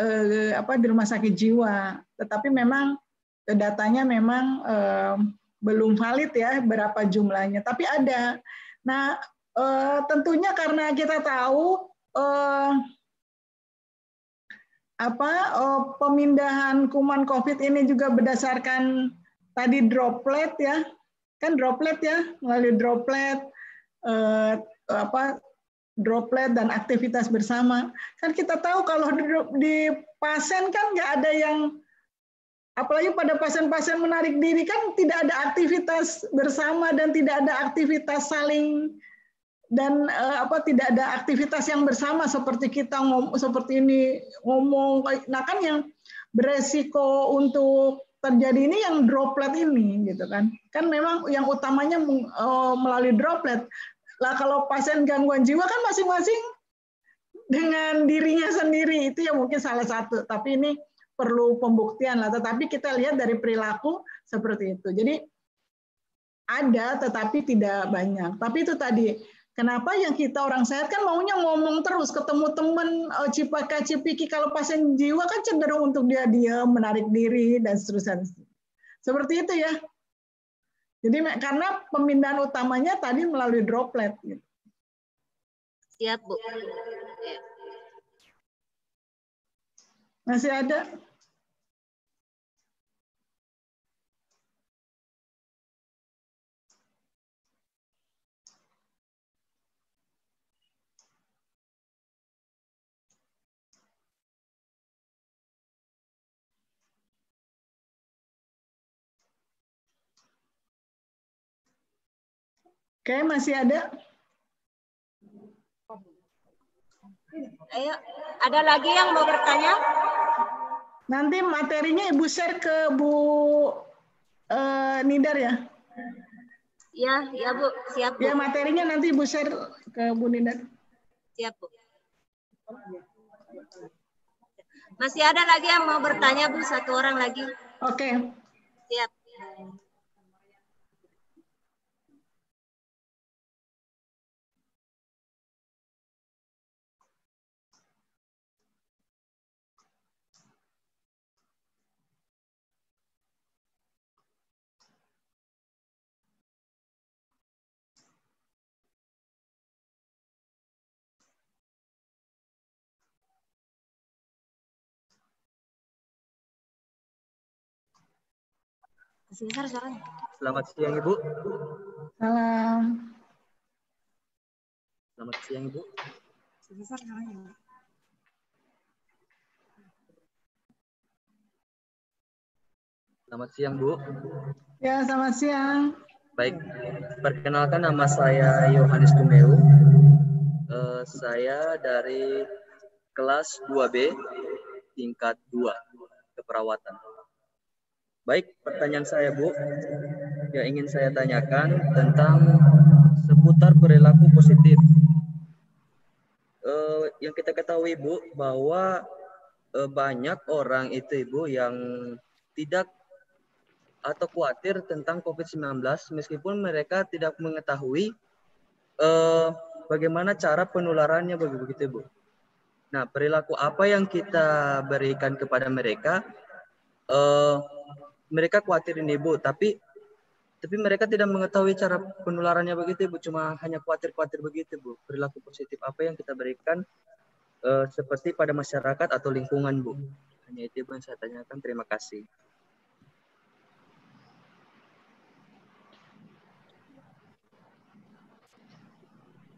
di rumah sakit jiwa, tetapi memang datanya memang belum valid ya berapa jumlahnya, tapi ada. Nah, tentunya karena kita tahu pemindahan kuman COVID ini juga berdasarkan tadi droplet ya, kan droplet ya, melalui droplet droplet dan aktivitas bersama. Kan kita tahu kalau di pasien kan nggak ada yang, apalagi pada pasien-pasien menarik diri kan tidak ada aktivitas bersama dan tidak ada aktivitas saling dan tidak ada aktivitas yang bersama seperti kita seperti ini ngomong. Nah kan yang beresiko untuk terjadi ini yang droplet ini gitu kan. Kan memang yang utamanya melalui droplet. Lah kalau pasien gangguan jiwa kan masing-masing dengan dirinya sendiri, itu ya mungkin salah satu. Tapi ini perlu pembuktian lah. Tetapi kita lihat dari perilaku seperti itu. Jadi ada tetapi tidak banyak. Tapi itu tadi. Kenapa yang kita orang sehat kan maunya ngomong terus, ketemu teman, cipika-cipiki. Kalau pasien jiwa kan cenderung untuk dia diam, menarik diri, dan seterusnya. Seperti itu ya. Jadi karena pemindahan utamanya tadi melalui droplet. Siap, Bu. Masih ada? Oke, masih ada? Ayo, ada lagi yang mau bertanya? Nanti materinya Ibu share ke Bu Nidar ya? Ya Bu, siap Bu. Ya, materinya nanti Ibu share ke Bu Nidar. Siap Bu. Masih ada lagi yang mau bertanya, Bu? Satu orang lagi. Oke. Siap. Besar suaranya. Selamat siang, Ibu. Salam. Selamat siang, Ibu. Besar suaranya. Selamat siang, Bu. Ya, selamat siang. Baik, perkenalkan nama saya Yohanes Tumeu. Saya dari kelas 2B, tingkat 2, keperawatan. Baik, pertanyaan saya, Bu, yang ingin saya tanyakan tentang seputar perilaku positif. Yang kita ketahui, Bu, bahwa banyak orang itu, Ibu, yang tidak atau khawatir tentang COVID-19 meskipun mereka tidak mengetahui bagaimana cara penularannya begitu, Bu. Nah, perilaku apa yang kita berikan kepada mereka? Mereka khawatir ini, Bu, tapi mereka tidak mengetahui cara penularannya begitu, Bu. Cuma hanya khawatir begitu, Bu. Perilaku positif apa yang kita berikan seperti pada masyarakat atau lingkungan, Bu. Hanya itu, Bu, yang saya tanyakan. Terima kasih.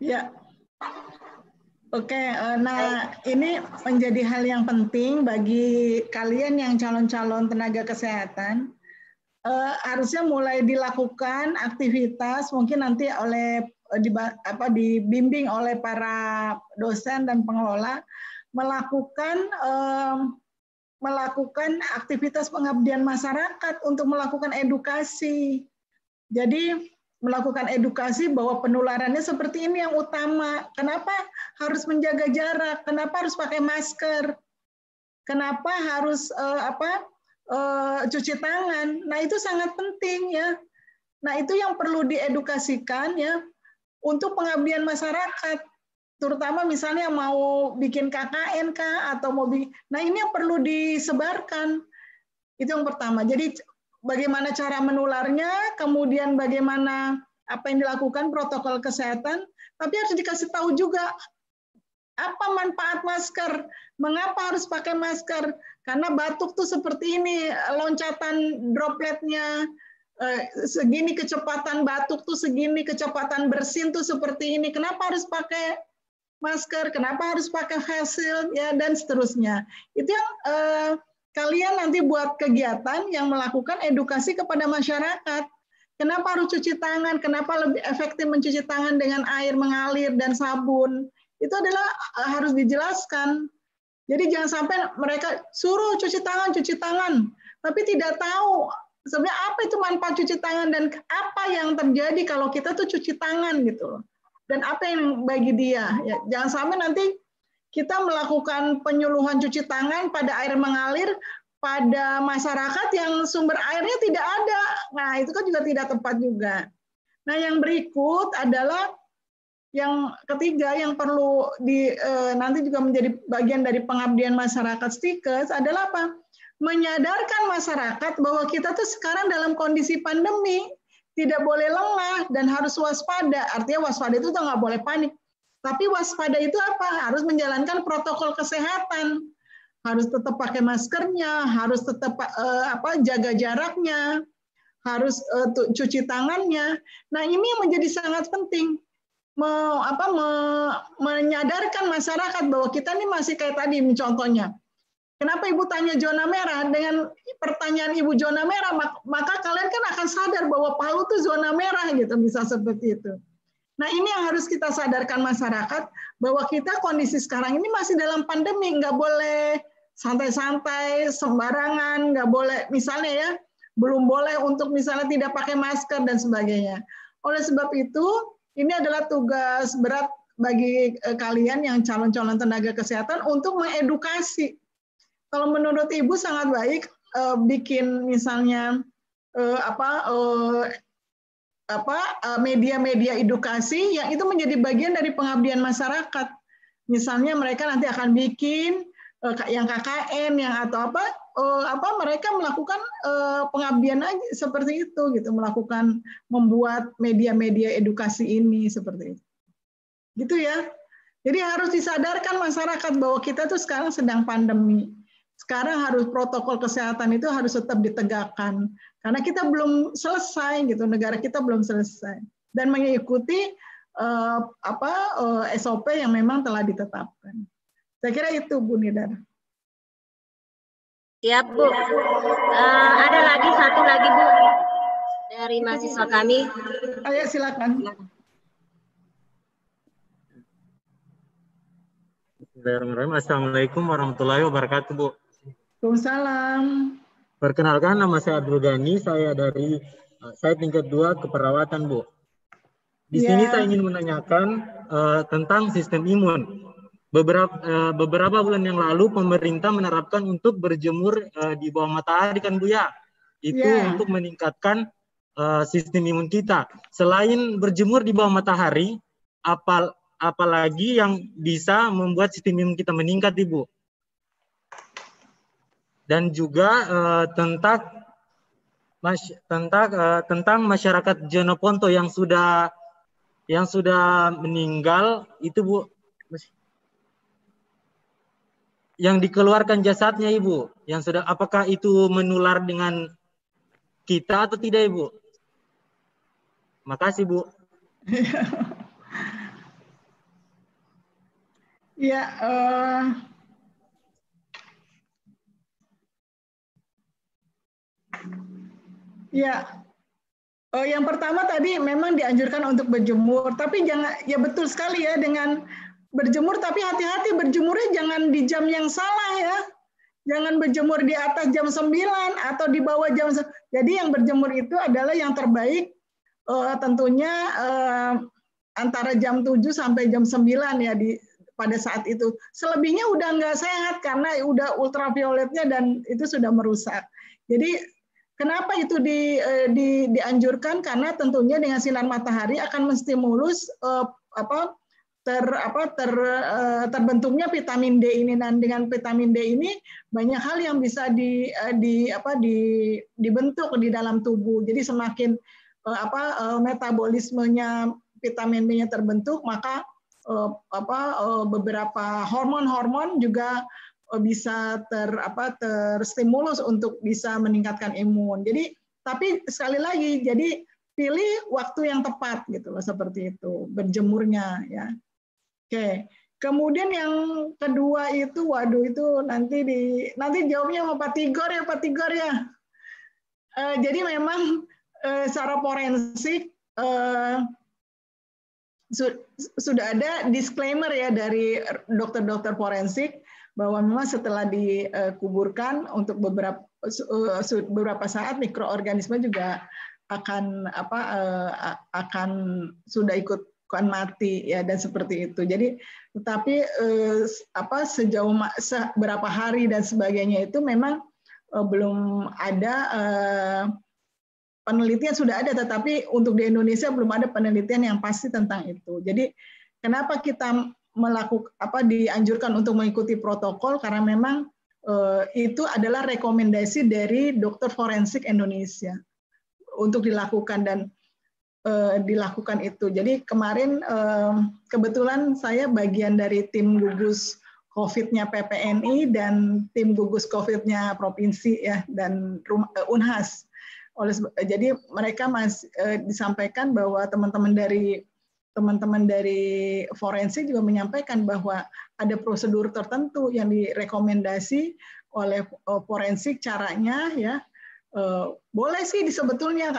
Ya, oke. Nah, ini menjadi hal yang penting bagi kalian yang calon-calon tenaga kesehatan. Harusnya mulai dilakukan aktivitas, mungkin nanti oleh dibimbing oleh para dosen dan pengelola melakukan aktivitas pengabdian masyarakat untuk melakukan edukasi. Jadi melakukan edukasi bahwa penularannya seperti ini yang utama. Kenapa harus menjaga jarak? Kenapa harus pakai masker? Kenapa harus cuci tangan? Nah, itu sangat penting ya. Nah, itu yang perlu diedukasikan ya untuk pengabdian masyarakat. Terutama misalnya mau bikin KKN kah atau mau bikin. Nah, ini yang perlu disebarkan. Itu yang pertama. Jadi bagaimana cara menularnya, kemudian bagaimana apa yang dilakukan protokol kesehatan, tapi harus dikasih tahu juga apa manfaat masker, mengapa harus pakai masker, karena batuk tuh seperti ini, loncatan dropletnya, segini kecepatan batuk tuh segini, kecepatan bersin tuh seperti ini, kenapa harus pakai masker, kenapa harus pakai face shield, ya, dan seterusnya. Itu yang kalian nanti buat kegiatan yang melakukan edukasi kepada masyarakat. Kenapa harus cuci tangan? Kenapa lebih efektif mencuci tangan dengan air mengalir dan sabun? Itu adalah harus dijelaskan. Jadi jangan sampai mereka suruh cuci tangan, tapi tidak tahu sebenarnya apa itu manfaat cuci tangan dan apa yang terjadi kalau kita tuh cuci tangan gitu. Dan apa yang bagi dia. Ya, jangan sampai nanti kita melakukan penyuluhan cuci tangan pada air mengalir pada masyarakat yang sumber airnya tidak ada. Nah, itu kan juga tidak tepat juga. Nah, yang berikut adalah yang ketiga yang perlu nanti juga menjadi bagian dari pengabdian masyarakat Stikes adalah apa? Menyadarkan masyarakat bahwa kita tuh sekarang dalam kondisi pandemi, tidak boleh lengah dan harus waspada. Artinya waspada itu nggak boleh panik. Tapi waspada itu apa? Harus menjalankan protokol kesehatan, harus tetap pakai maskernya, harus tetap jaga jaraknya, harus cuci tangannya. Nah, ini yang menjadi sangat penting, menyadarkan masyarakat bahwa kita ini masih kayak tadi contohnya. Kenapa Ibu tanya zona merah? Dengan pertanyaan Ibu zona merah, maka kalian kan akan sadar bahwa Palu itu zona merah gitu, bisa seperti itu. Nah, ini yang harus kita sadarkan masyarakat bahwa kita kondisi sekarang ini masih dalam pandemi, nggak boleh santai-santai, sembarangan, nggak boleh misalnya ya, belum boleh untuk misalnya tidak pakai masker dan sebagainya. Oleh sebab itu, ini adalah tugas berat bagi kalian yang calon-calon tenaga kesehatan untuk mengedukasi. kalau menurut Ibu sangat baik bikin misalnya media-media edukasi yang itu menjadi bagian dari pengabdian masyarakat. Misalnya mereka nanti akan bikin yang KKN yang atau mereka melakukan pengabdian aja seperti itu gitu, membuat media-media edukasi ini seperti itu. Gitu ya. Jadi harus disadarkan masyarakat bahwa kita tuh sekarang sedang pandemi. Sekarang harus protokol kesehatan itu harus tetap ditegakkan karena kita belum selesai gitu, negara kita belum selesai dan mengikuti SOP yang memang telah ditetapkan. Saya kira itu Bu Nidar. Siap Bu. Ada lagi satu lagi Bu dari mahasiswa kami. Ayo silakan. Assalamualaikum warahmatullahi wabarakatuh Bu. Waalaikumsalam. Perkenalkan, nama saya Abdul Ghani, saya tingkat 2 keperawatan Bu. Di sini saya ingin menanyakan tentang sistem imun. Beberapa bulan yang lalu pemerintah menerapkan untuk berjemur di bawah matahari kan Bu ya. Itu untuk meningkatkan sistem imun kita. Selain berjemur di bawah matahari, apalagi yang bisa membuat sistem imun kita meningkat Ibu. Dan juga tentang masyarakat Jeneponto yang sudah meninggal itu Bu, yang dikeluarkan jasadnya Ibu, yang sudah, apakah itu menular dengan kita atau tidak Ibu? Makasih Bu. Ya, yang pertama tadi memang dianjurkan untuk berjemur, tapi jangan, ya betul sekali ya dengan berjemur, tapi hati-hati berjemurnya jangan di jam yang salah ya. Jangan berjemur di atas jam 9 atau di bawah jam. Jadi yang berjemur itu adalah yang terbaik tentunya antara jam 7 sampai jam 9 ya pada saat itu. Selebihnya udah nggak sehat karena udah ultravioletnya dan itu sudah merusak. Jadi kenapa itu dianjurkan? Karena tentunya dengan sinar matahari akan menstimulus terbentuknya vitamin D ini, dan dengan vitamin D ini banyak hal yang bisa dibentuk di dalam tubuh. Jadi semakin metabolismenya vitamin D-nya terbentuk, maka beberapa hormon-hormon juga bisa terstimulus untuk bisa meningkatkan imun. Jadi tapi sekali lagi, jadi pilih waktu yang tepat gitu loh, seperti itu berjemurnya ya. Oke. Kemudian yang kedua itu, waduh itu nanti jawabnya sama Pak Tigor ya. Jadi memang secara forensik sudah ada disclaimer ya dari dokter-dokter forensik bahwa memang setelah dikuburkan untuk beberapa saat mikroorganisme juga akan sudah ikut mati ya, dan seperti itu. Jadi tetapi sejauh berapa hari dan sebagainya itu memang belum ada penelitian, sudah ada tetapi untuk di Indonesia belum ada penelitian yang pasti tentang itu. Jadi kenapa kita dianjurkan untuk mengikuti protokol, karena memang itu adalah rekomendasi dari dokter forensik Indonesia untuk dilakukan dan dilakukan itu. Jadi kemarin kebetulan saya bagian dari tim gugus COVID-nya PPNI dan tim gugus COVID-nya provinsi ya, dan Unhas. Jadi mereka disampaikan bahwa teman-teman dari forensik juga menyampaikan bahwa ada prosedur tertentu yang direkomendasi oleh forensik caranya ya. Boleh sih sebetulnya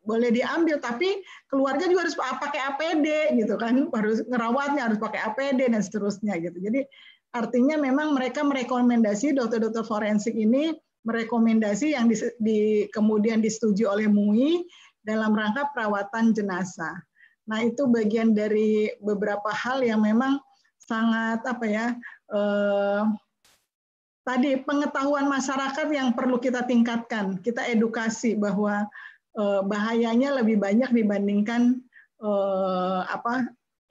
boleh diambil, tapi keluarga juga harus pakai APD gitu kan, harus ngerawatnya harus pakai APD dan seterusnya gitu. Jadi artinya memang mereka merekomendasi, dokter-dokter forensik ini merekomendasi yang kemudian disetujui oleh MUI dalam rangka perawatan jenazah. Nah itu bagian dari beberapa hal yang memang sangat tadi pengetahuan masyarakat yang perlu kita tingkatkan, kita edukasi bahwa bahayanya lebih banyak dibandingkan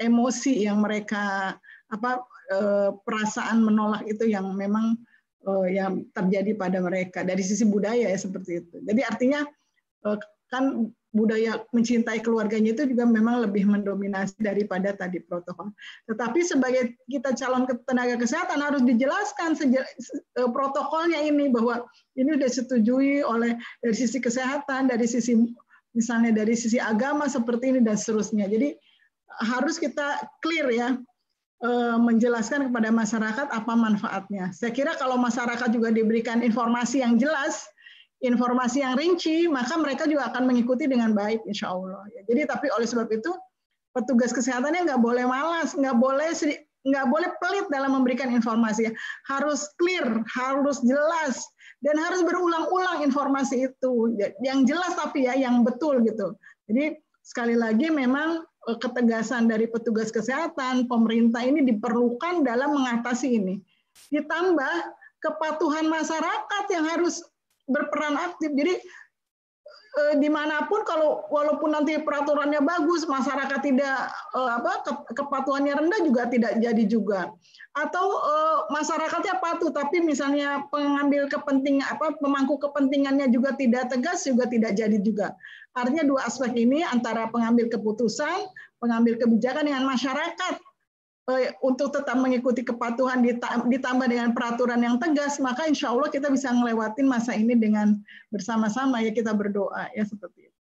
emosi yang mereka perasaan menolak itu yang memang yang terjadi pada mereka dari sisi budaya ya seperti itu. Jadi artinya kan budaya mencintai keluarganya itu juga memang lebih mendominasi daripada tadi protokol. Tetapi sebagai kita calon tenaga kesehatan harus dijelaskan protokolnya ini bahwa ini sudah disetujui oleh dari sisi kesehatan, dari sisi misalnya dari sisi agama seperti ini dan seterusnya. Jadi harus kita clear ya menjelaskan kepada masyarakat apa manfaatnya. Saya kira kalau masyarakat juga diberikan informasi yang jelas, informasi yang rinci, maka mereka juga akan mengikuti dengan baik, insya Allah. Jadi tapi oleh sebab itu petugas kesehatannya nggak boleh malas, nggak boleh pelit dalam memberikan informasi. Harus clear, harus jelas, dan harus berulang-ulang informasi itu. Yang jelas tapi ya, yang betul gitu. Jadi sekali lagi memang ketegasan dari petugas kesehatan, pemerintah ini diperlukan dalam mengatasi ini. Ditambah kepatuhan masyarakat yang harus berperan aktif. Jadi dimanapun kalau walaupun nanti peraturannya bagus, masyarakat tidak kepatuhannya rendah juga tidak jadi juga. Atau masyarakatnya patuh tapi misalnya pengambil kepentingan pemangku kepentingannya juga tidak tegas juga tidak jadi juga. Artinya dua aspek ini antara pengambil keputusan, pengambil kebijakan dengan masyarakat untuk tetap mengikuti kepatuhan ditambah dengan peraturan yang tegas, maka insya Allah kita bisa ngelewatin masa ini dengan bersama-sama ya, kita berdoa ya seperti itu.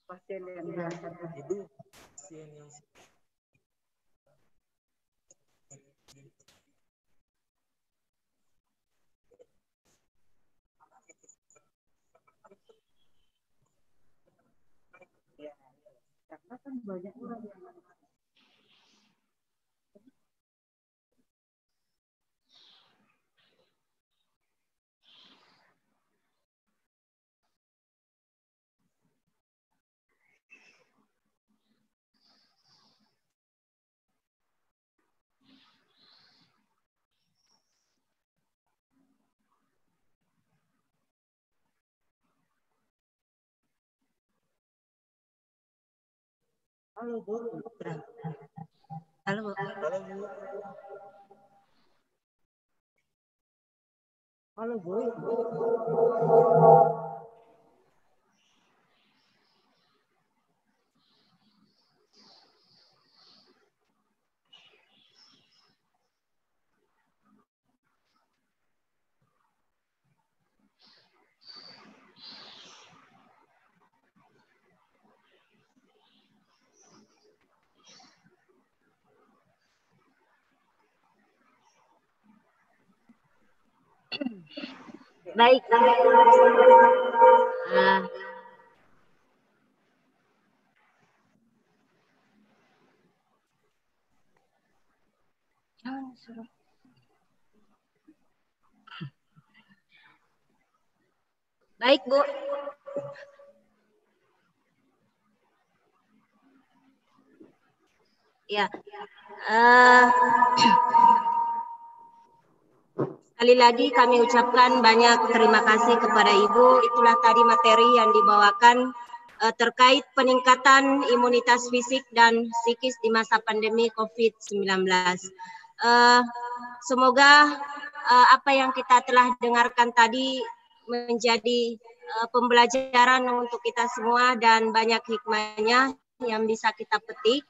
Pasien yang itu pasien yang karena kan banyak orang yang halo Bu. Halo Bu. Halo Bu. Halo Bu. Baik. Baik, Bu. Ya. Sekali lagi kami ucapkan banyak terima kasih kepada Ibu. Itulah tadi materi yang dibawakan terkait peningkatan imunitas fisik dan psikis di masa pandemi COVID-19. Semoga apa yang kita telah dengarkan tadi menjadi pembelajaran untuk kita semua dan banyak hikmahnya yang bisa kita petik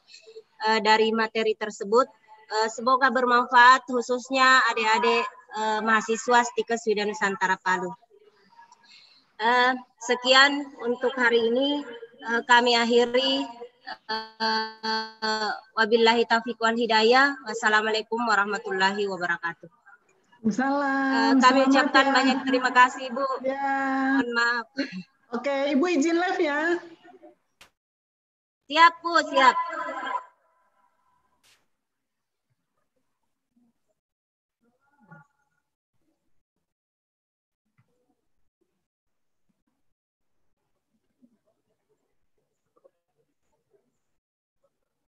dari materi tersebut. Semoga bermanfaat khususnya adik-adik mahasiswa Stikes Wida Nusantara Palu. Sekian untuk hari ini kami akhiri. Wabillahi taufiq wal hidayah. Wassalamualaikum warahmatullahi wabarakatuh. Salam. Kami ucapkan banyak terima kasih Bu. Ya. Mohon maaf. Oke, Ibu izin live ya. Siap Bu, siap.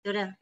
Sudah.